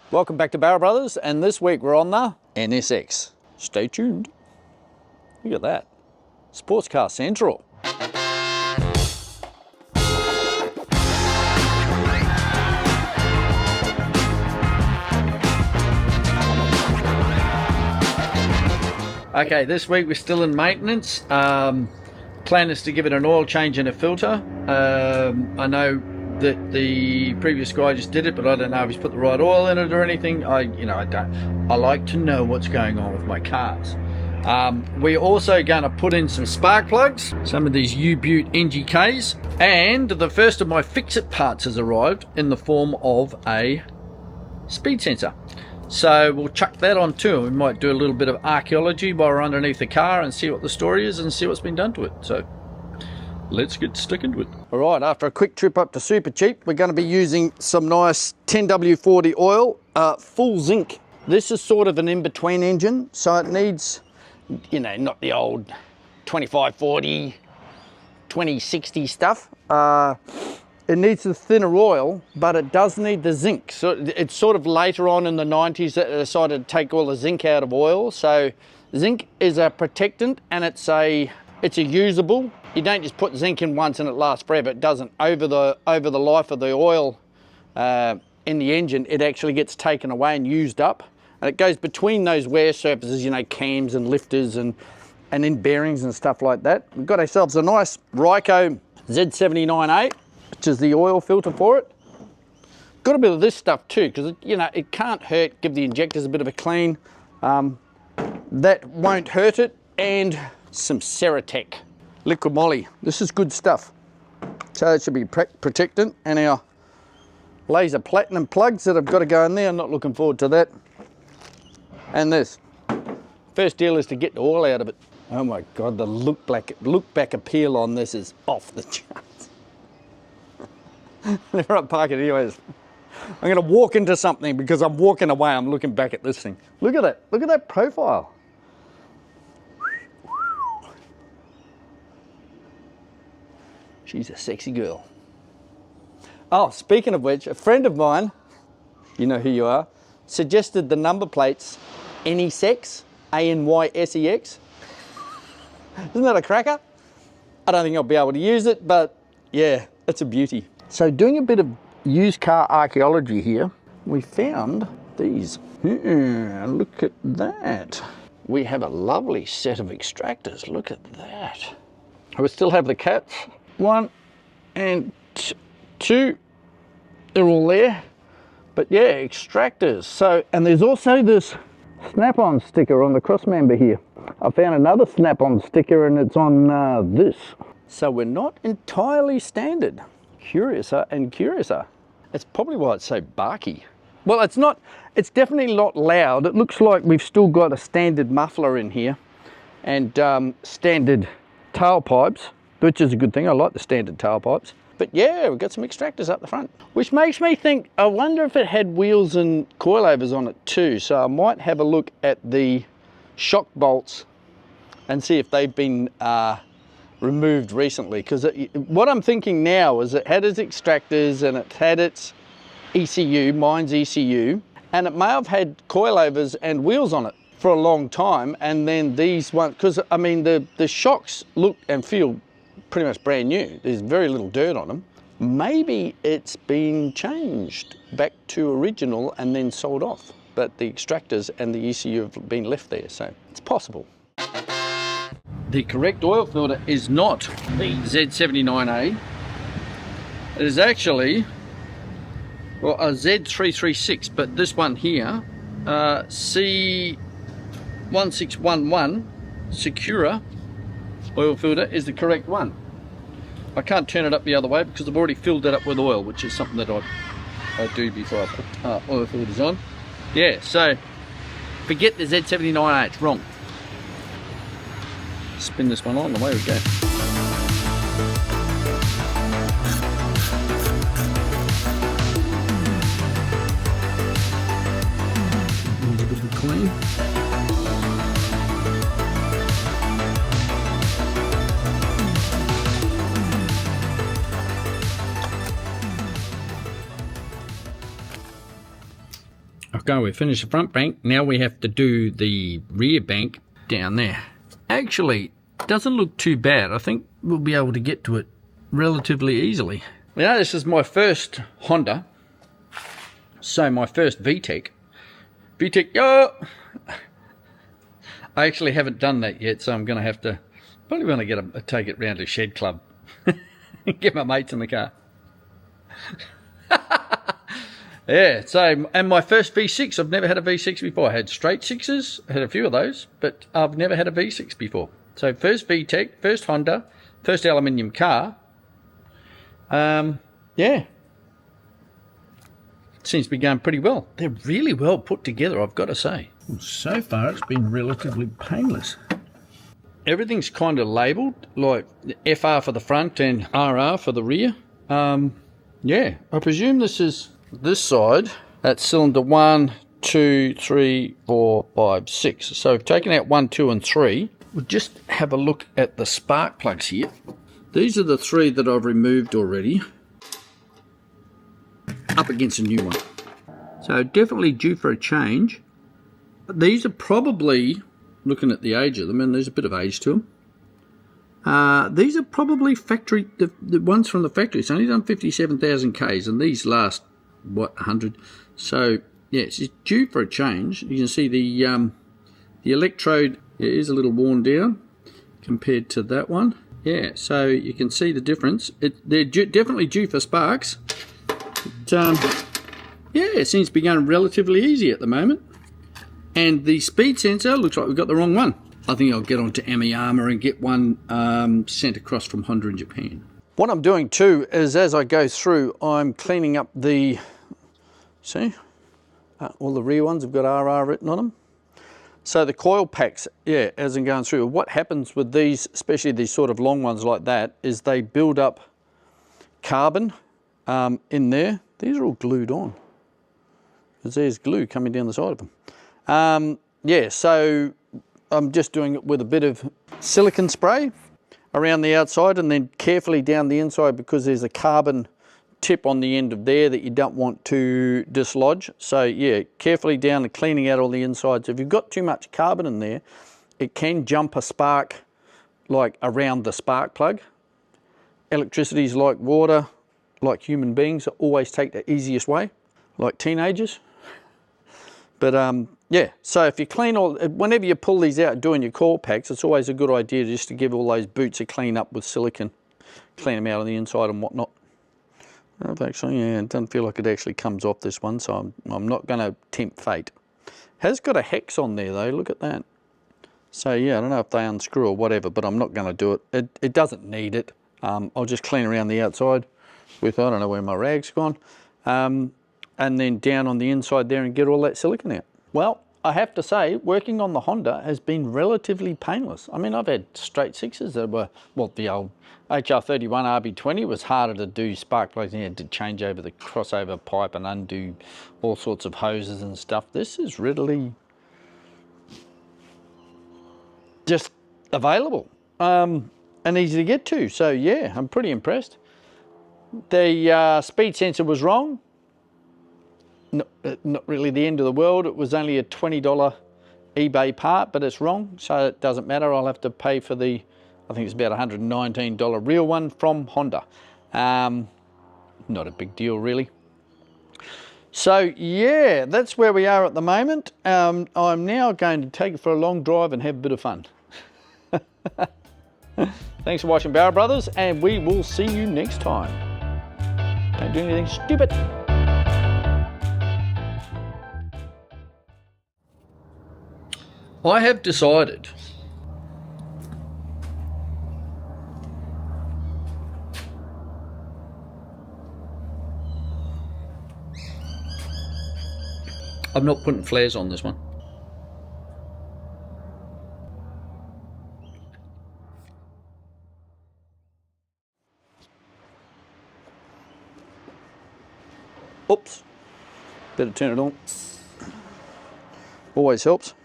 Welcome back to Barrow Brothers, and this week we're on the NSX. Stay tuned. Look at that. Sports Car Central. Okay, this week we're still in maintenance. Plan is to give it an oil change and a filter. I know that the previous guy just did it, but I don't know if he's put the right oil in it or anything. I like to know what's going on with my cars. We're also going to put in some spark plugs, some of these U-Butte NGKs, and the first of my fix-it parts has arrived in the form of a speed sensor. So we'll chuck that on too. We might do a little bit of archaeology while we're underneath the car and see what the story is and see what's been done to it. So let's get stuck into it. All right, after a quick trip up to Super Cheap, we're going to be using some nice 10W40 oil, full zinc. This is sort of an in-between engine, so it needs, you know, not the old 2540, 2060 stuff. It needs the thinner oil, but it does need the zinc. So it's sort of later on in the 90s that they decided to take all the zinc out of oil. So zinc is a protectant, and it's a usable. You don't just put zinc in once and it lasts forever. It doesn't. Over the life of the oil in the engine, it actually gets taken away and used up. And it goes between those wear surfaces, you know, cams and lifters and in bearings and stuff like that. We've got ourselves a nice Ryco Z79A, which is the oil filter for it. Got a bit of this stuff too, because it can't hurt. Give the injectors a bit of a clean. That won't hurt it. And some Ceratec liquid moly. This is good stuff. So it should be protectant. And our laser platinum plugs that have got to go in there. I'm not looking forward to that. And this. First deal is to get the oil out of it. Oh my God, the look back appeal on this is off the charts. Never up parking anyways. I'm going to walk into something because I'm walking away. I'm looking back at this thing. Look at it. Look at that profile. She's a sexy girl. Oh, speaking of which, a friend of mine, you know who you are, suggested the number plates NSX, ANYSEX. Isn't that a cracker? I don't think I'll be able to use it, but yeah, it's a beauty. So doing a bit of used car archaeology here, we found these. Look at that. We have a lovely set of extractors. Look at that. We still have the cats. 1 and 2, they're all there. But yeah, extractors. So, and there's also this snap-on sticker on the cross member here. I found another snap-on sticker and it's on this. So we're not entirely standard. Curiouser and curiouser. It's probably why it's so barky. Well, it's not, it's definitely not loud. It looks like we've still got a standard muffler in here and standard tailpipes, which is a good thing. I like the standard tailpipes. But yeah, we've got some extractors up the front, which makes me think, I wonder if it had wheels and coilovers on it too. So I might have a look at the shock bolts and see if they've been removed recently. Because what I'm thinking now is it had its extractors and it had its ECU, mine's ECU, and it may have had coilovers and wheels on it for a long time. And then these ones, because I mean, the shocks look and feel pretty much brand new. There's very little dirt on them. Maybe it's been changed back to original and then sold off, but the extractors and the ECU have been left there, so it's possible. The correct oil filter is not the Z79A. It is actually, well, a Z336, but this one here, C1611 Secura oil filter is the correct one. I can't turn it up the other way because I've already filled it up with oil, which is something that I do before I put oil filters on. Yeah, so forget the Z79A, it's wrong. Spin this one on, away we go. Needs a bit of a clean. Okay, we finished the front bank. Now we have to do the rear bank down there. Actually, doesn't look too bad. I think we'll be able to get to it relatively easily. Now, this is my first Honda. So my first VTEC. Oh! I actually haven't done that yet, so I'm going to have to, probably want to take it round to Shed Club. Get my mates in the car. Yeah, so, and my first V6, I've never had a V6 before. I had straight sixes, I had a few of those, but I've never had a V6 before. So first VTEC, first Honda, first aluminium car. Yeah. Seems to be going pretty well. They're really well put together, I've got to say. So far, it's been relatively painless. Everything's kind of labelled, like FR for the front and RR for the rear. Yeah, I presume this is this side. That's cylinder 1, 2, 3, 4, 5, 6. So we've taken out 1, 2, and 3. We'll just have a look at the spark plugs here. These are the 3 that I've removed already. Up against a new one. So definitely due for a change. These are probably, looking at the age of them, and there's a bit of age to them. These are probably factory, the ones from the factory. It's only done 57,000 Ks, and these last, what, 100? So, yeah, it's due for a change. You can see the electrode is a little worn down compared to that one. Yeah, so you can see the difference. They're definitely due for sparks. But, yeah, it seems to be going relatively easy at the moment. And the speed sensor looks like we've got the wrong one. I think I'll get onto Amiyama and get one sent across from Honda in Japan. What I'm doing too is, as I go through, I'm cleaning up the, see, all the rear ones have got RR written on them. So the coil packs, yeah, as I'm going through, what happens with these, especially these sort of long ones like that, is they build up carbon in there. These are all glued on, because there's glue coming down the side of them. Yeah, so I'm just doing it with a bit of silicone spray around the outside and then carefully down the inside, because there's a carbon tip on the end of there that you don't want to dislodge. So yeah, carefully down and cleaning out all the insides. If you've got too much carbon in there, it can jump a spark like around the spark plug. Electricity's like water, like human beings, always take the easiest way, like teenagers. But yeah, so if you clean all, whenever you pull these out doing your coil packs, it's always a good idea just to give all those boots a clean up with silicone, clean them out on the inside and whatnot. Actually, yeah, it doesn't feel like it actually comes off this one, so I'm not going to tempt fate. Has got a hex on there though, look at that. So yeah, I don't know if they unscrew or whatever, but I'm not going to do it. It doesn't need it. I'll just clean around the outside with, I don't know where my rag's gone. And then down on the inside there and get all that silicone out. Well, I have to say, working on the Honda has been relatively painless. I mean, I've had straight sixes that were, well, the old HR31 RB20 was harder to do spark plugs. You had to change over the crossover pipe and undo all sorts of hoses and stuff. This is readily just available and easy to get to. So yeah, I'm pretty impressed. The speed sensor was wrong. Not really the end of the world. It was only a $20 eBay part, but it's wrong, so it doesn't matter. I'll have to pay for the, I think it's about $119 real one from Honda. Not a big deal really. So yeah, that's where we are at the moment. I'm now going to take it for a long drive and have a bit of fun. Thanks for watching, Barrow Brothers, and we will see you next time. Don't do anything stupid. I have decided I'm not putting flares on this one. Oops, better turn it on. Always helps.